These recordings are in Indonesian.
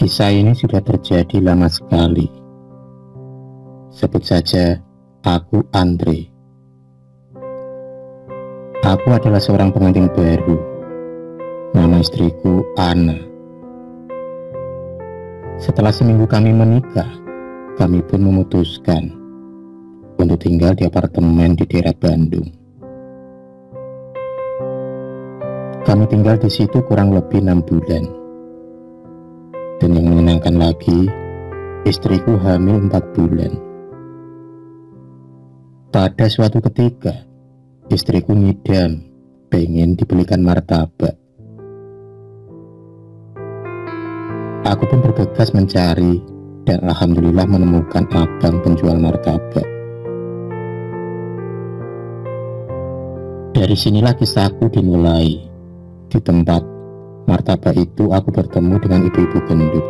Kisah ini sudah terjadi lama sekali. Sebut saja aku Andre. Aku adalah seorang pengantin baru. Nama istriku Ana. Setelah seminggu kami menikah, kami pun memutuskan untuk tinggal di apartemen di daerah Bandung. Kami tinggal di situ kurang lebih 6 bulan. Dan yang menyenangkan lagi, istriku hamil 4 bulan. Pada suatu ketika, istriku ngidam pengen dibelikan martabak. Aku pun bergegas mencari dan alhamdulillah menemukan abang penjual martabak. Dari sinilah kisahku dimulai. Di tempat martabak itu aku bertemu dengan ibu-ibu gendut.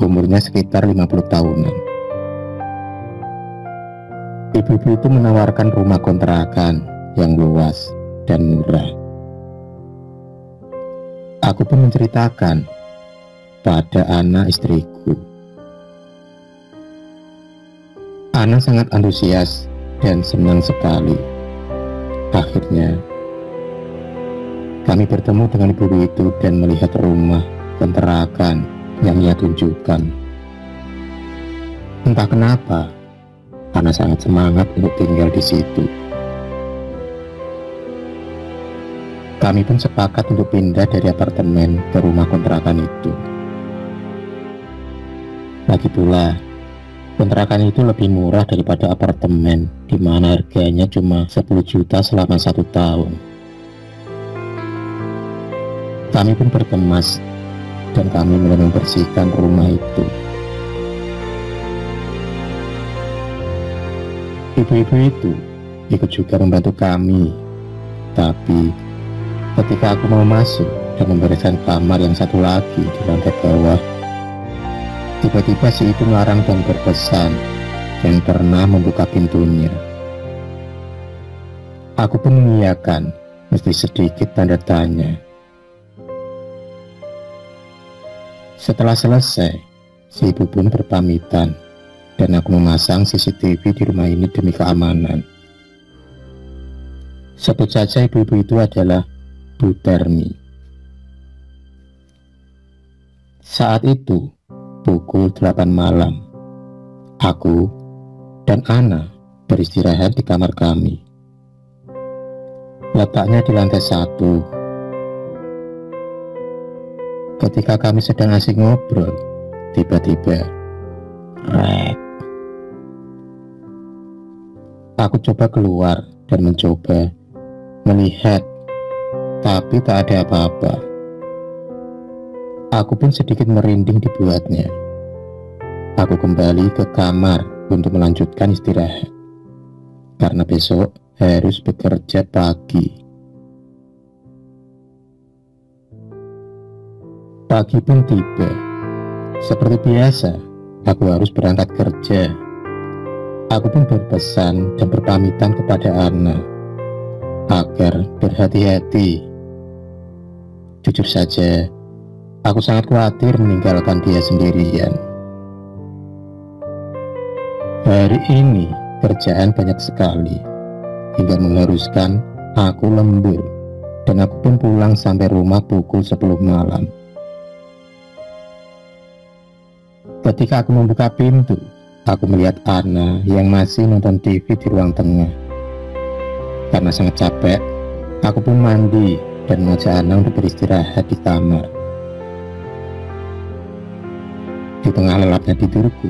Umurnya sekitar 50 tahunan. Ibu-ibu itu menawarkan rumah kontrakan yang luas dan murah. Aku pun menceritakan pada Ana istriku. Ana sangat antusias dan senang sekali. Akhirnya kami bertemu dengan ibu itu dan melihat rumah kontrakan yang ia tunjukkan. Entah kenapa, Ana sangat semangat untuk tinggal di situ. Kami pun sepakat untuk pindah dari apartemen ke rumah kontrakan itu. Lagi pula, kontrakan itu lebih murah daripada apartemen, di mana harganya cuma 10 juta selama 1 tahun. Kami pun berkemas dan kami mulai membersihkan rumah itu. Ibu-ibu itu ikut juga membantu kami, tapi ketika aku mau masuk dan membereskan kamar yang satu lagi di lantai bawah, tiba-tiba si itu melarang dan berpesan dan pernah membuka pintunya. Aku pun mengiyakan, meski sedikit tanda tanya. Setelah selesai, si ibu pun berpamitan dan aku memasang CCTV di rumah ini demi keamanan. Sebut saja ibu-ibu itu adalah Bu Termi. Saat itu pukul 8 malam, aku dan Ana beristirahat di kamar kami. Letaknya di lantai 1. Ketika kami sedang asik ngobrol, tiba-tiba rek. Aku coba keluar dan mencoba melihat, tapi tak ada apa-apa. Aku pun sedikit merinding dibuatnya. Aku kembali ke kamar untuk melanjutkan istirahat, karena besok harus bekerja pagi. Pagi pun tiba. Seperti biasa, aku harus berangkat kerja. Aku pun berpesan dan berpamitan kepada Ana agar berhati-hati. Jujur saja, aku sangat khawatir meninggalkan dia sendirian. Hari ini kerjaan banyak sekali, hingga mengharuskan aku lembur, dan aku pun pulang sampai rumah pukul 10 malam. Ketika aku membuka pintu, aku melihat Ana yang masih nonton TV di ruang tengah. Karena sangat capek, aku pun mandi dan mengajak Ana untuk beristirahat di kamar. Di tengah lelapnya tidurku,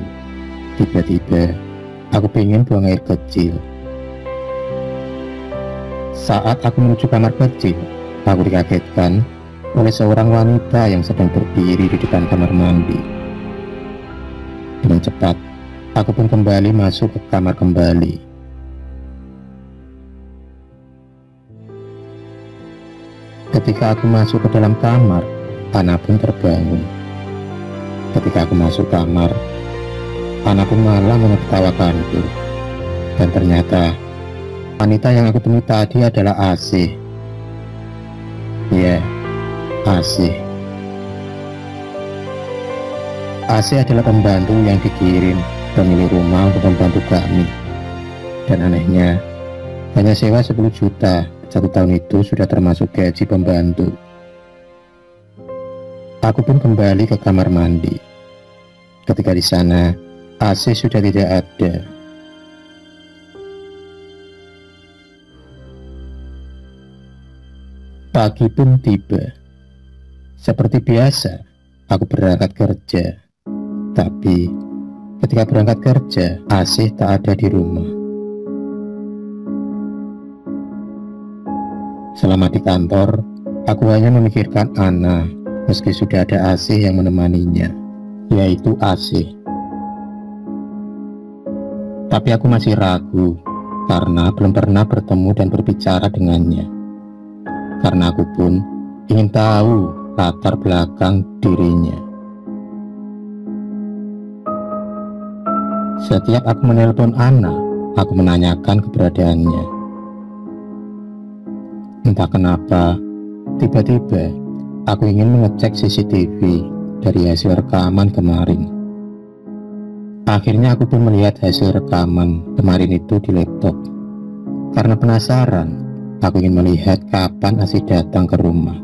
tiba-tiba aku pengen buang air kecil. Saat aku menuju kamar kecil, aku dikagetkan oleh seorang wanita yang sedang berdiri di depan kamar mandi. Dengan cepat, aku pun kembali masuk ke kamar kembali. Ketika aku masuk ke dalam kamar, Ana pun terbangun. Ketika aku masuk kamar, Ana pun malah menertawakanku. Dan ternyata, wanita yang aku temui tadi adalah Asih. Ya, Asih. AC adalah pembantu yang dikirim pemilik rumah untuk membantu kami. Dan anehnya, hanya sewa 10 juta 1 tahun itu sudah termasuk gaji pembantu. Aku pun kembali ke kamar mandi. Ketika di sana, AC sudah tidak ada. Pagi pun tiba. Seperti biasa, aku berangkat kerja. Tapi, ketika berangkat kerja, AC tak ada di rumah. Selama di kantor, aku hanya memikirkan Anna, meski sudah ada AC yang menemaninya, yaitu AC. Tapi aku masih ragu, karena belum pernah bertemu dan berbicara dengannya. Karena aku pun ingin tahu latar belakang dirinya. Setiap aku menelpon Anna, aku menanyakan keberadaannya. Entah kenapa, tiba-tiba aku ingin mengecek CCTV dari hasil rekaman kemarin. Akhirnya aku pun melihat hasil rekaman kemarin itu di laptop. Karena penasaran, aku ingin melihat kapan AC datang ke rumah.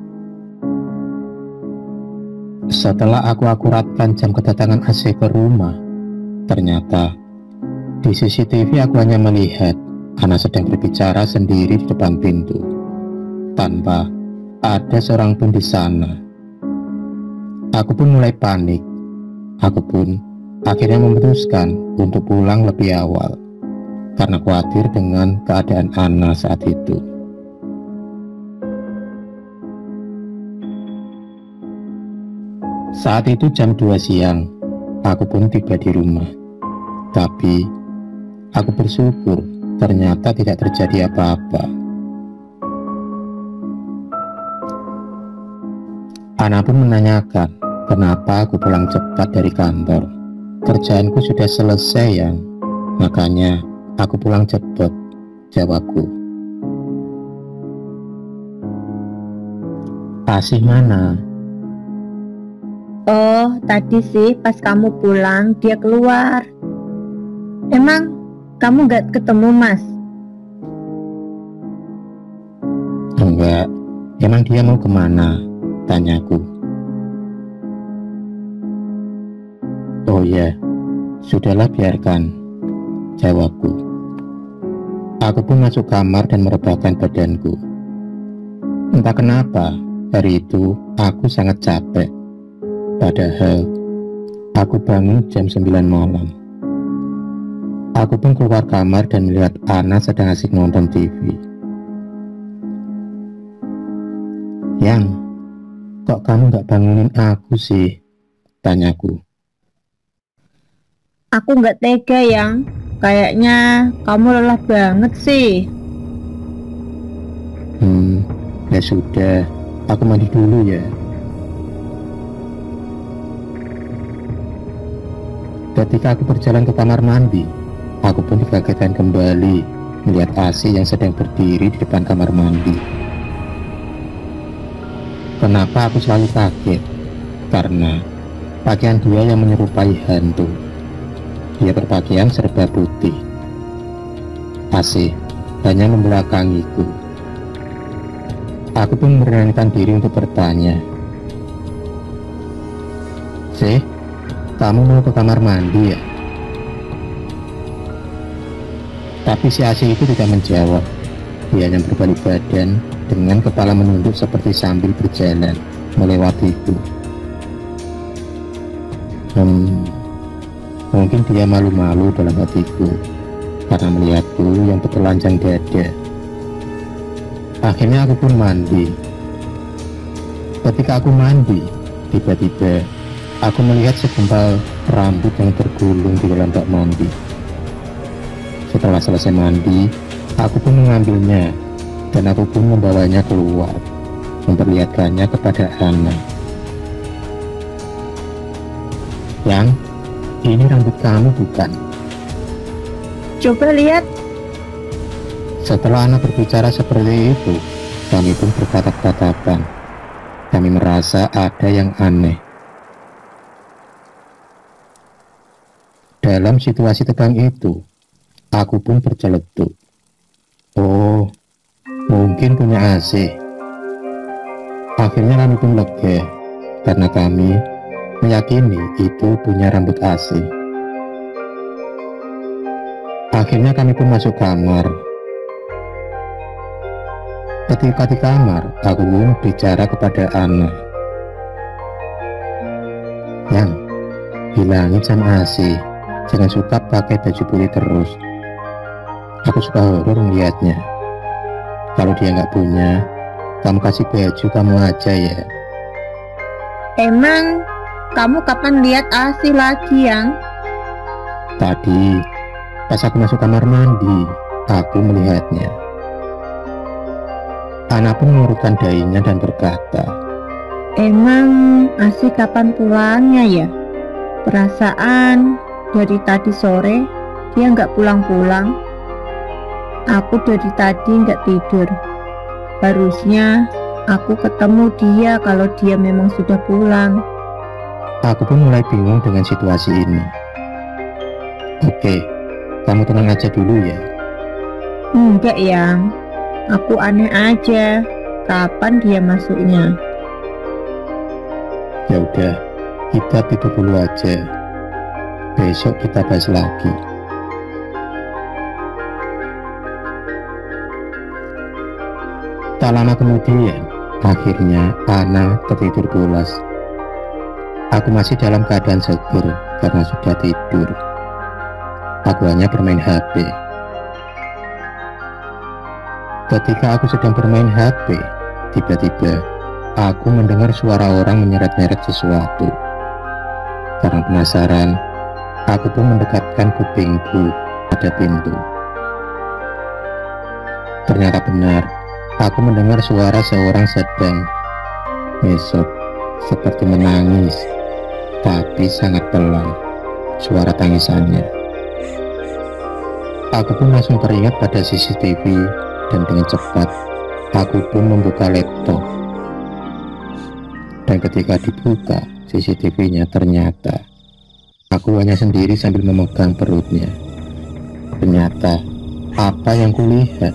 Setelah aku akuratkan jam kedatangan AC ke rumah, ternyata di CCTV aku hanya melihat Anna sedang berbicara sendiri di depan pintu, tanpa ada seorang pun di sana. Aku pun mulai panik. Aku pun akhirnya memutuskan untuk pulang lebih awal, karena khawatir dengan keadaan Anna saat itu. Saat itu jam 2 siang, aku pun tiba di rumah. Tapi, aku bersyukur ternyata tidak terjadi apa-apa. Anna pun menanyakan kenapa aku pulang cepat dari kantor. Kerjaanku sudah selesai, Yang. Makanya aku pulang cepat, jawabku. Asih mana? Oh, tadi sih pas kamu pulang dia keluar. Emang kamu gak ketemu Mas? Enggak, emang dia mau kemana? Tanyaku. Oh ya, sudahlah biarkan, jawabku. Aku pun masuk kamar dan merebahkan badanku. Entah kenapa, hari itu aku sangat capek. Padahal, aku bangun jam 9 malam. Aku pun keluar kamar dan melihat Anna sedang asik nonton TV. Yang, kok kamu gak bangunin aku sih? Tanyaku. Aku gak tega, Yang. Kayaknya kamu lelah banget sih. Ya sudah, aku mandi dulu ya. Ketika aku berjalan ke kamar mandi, aku pun dikagetkan kembali melihat AC yang sedang berdiri di depan kamar mandi. Kenapa aku selalu kaget? Karena pakaian dia yang menyerupai hantu. Dia berpakaian serba putih. AC hanya membelakangiku. Aku pun memberanikan diri untuk bertanya. Kamu mau ke kamar mandi ya? Tapi si AC itu tidak menjawab. Dia hanya berbalik badan dengan kepala menunduk seperti sambil berjalan melewatiku. Mungkin dia malu-malu dalam hatiku karena melihatku yang bertelanjang dada. Akhirnya aku pun mandi. Ketika aku mandi, tiba-tiba aku melihat segumpal rambut yang tergulung di dalam bak mandi. Setelah selesai mandi, aku pun mengambilnya dan aku pun membawanya keluar, memperlihatkannya kepada Anna. Yang, ini rambut kamu bukan? Coba lihat. Setelah Anna berbicara seperti itu, kami pun bertatap-tatapan. Kami merasa ada yang aneh. Dalam situasi tegang itu, aku pun berceletuk. Oh, mungkin punya AC. Akhirnya kami pun lega, karena kami meyakini itu punya rambut AC. Akhirnya kami pun masuk kamar. Ketika di kamar, aku pun bicara kepada Ana. Yang, bilangin sama AC, jangan suka pakai baju putih terus. Aku suka horor melihatnya. Kalau dia nggak punya, kamu kasih baju kamu aja ya. Emang kamu kapan lihat AC lagi, Yang? Tadi, pas aku masuk kamar mandi, aku melihatnya. Ana pun mengurutkan dahinya dan berkata, Emang AC kapan pulangnya ya? Perasaan dari tadi sore dia nggak pulang-pulang. Aku dari tadi nggak tidur. Harusnya aku ketemu dia kalau dia memang sudah pulang. Aku pun mulai bingung dengan situasi ini. Oke, kamu tenang aja dulu ya. Enggak, Yang. Aku aneh aja. Kapan dia masuknya? Ya udah, kita tidur dulu aja. Besok kita bahas lagi. Tak lama kemudian, akhirnya Ana tertidur pulas. Aku masih dalam keadaan seger karena sudah tidur. Aku hanya bermain HP. Ketika aku sedang bermain HP, tiba-tiba aku mendengar suara orang menyeret-nyeret sesuatu. Karena penasaran, aku pun mendekatkan kupingku pada pintu. Ternyata benar, aku mendengar suara seorang sedang mesok, seperti menangis, tapi sangat pelan suara tangisannya. Aku pun langsung teringat pada CCTV dan dengan cepat aku pun membuka laptop. Dan ketika dibuka CCTV-nya, ternyata aku hanya sendiri sambil memegang perutnya. Ternyata apa yang kulihat?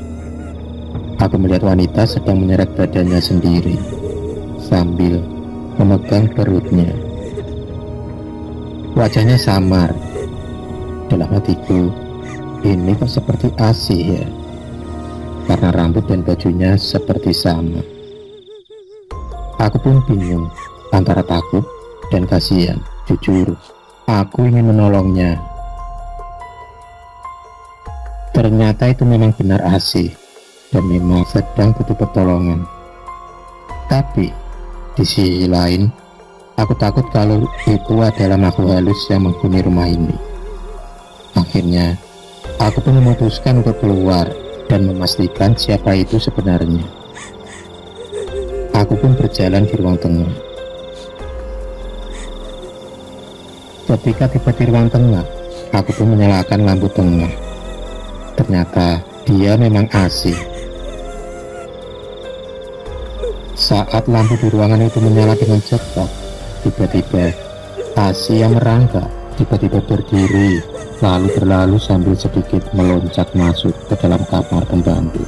Aku melihat wanita sedang menyeret badannya sendiri sambil memegang perutnya. Wajahnya samar. Dalam hatiku, ini kok seperti AC ya? Karena rambut dan bajunya seperti sama. Aku pun bingung antara takut dan kasihan. Jujur, aku ingin menolongnya. Ternyata itu memang benar AC dan memang sedang butuh pertolongan. Tapi di sisi lain, aku takut kalau itu adalah makhluk halus yang menghuni rumah ini. Akhirnya, aku pun memutuskan untuk keluar dan memastikan siapa itu sebenarnya. Aku pun berjalan di ruang tengah. Ketika tiba di ruang tengah, aku pun menyalakan lampu tengah. Ternyata dia memang AC. Saat lampu di ruangan itu menyala dengan cepat, tiba-tiba AC yang merangkak tiba-tiba berdiri, lalu berlalu sambil sedikit meloncat masuk ke dalam kamar pembantu.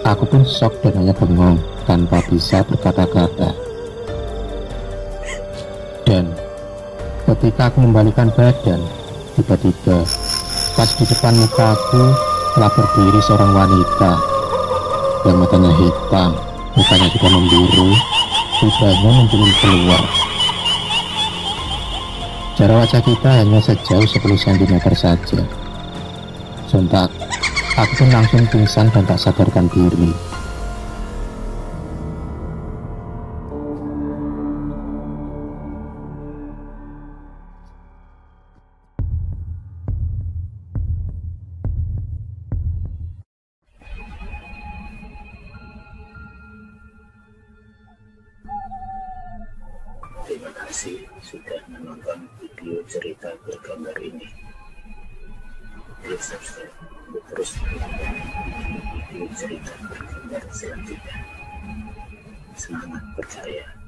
Aku pun shock dan hanya bengong tanpa bisa berkata-kata. Dan ketika aku membalikan badan, tiba-tiba pas di depan mukaku telah berdiri seorang wanita yang matanya hitam, mukanya juga membiru, lidahnya menjulur keluar. Jarak wajah kita hanya sejauh 10 cm saja. Sontak, aku pun langsung pingsan dan tak sadarkan diri. Terima kasih sudah menonton video cerita bergambar ini. Klik subscribe untuk terus menonton video cerita bergambar selanjutnya. Semangat percaya.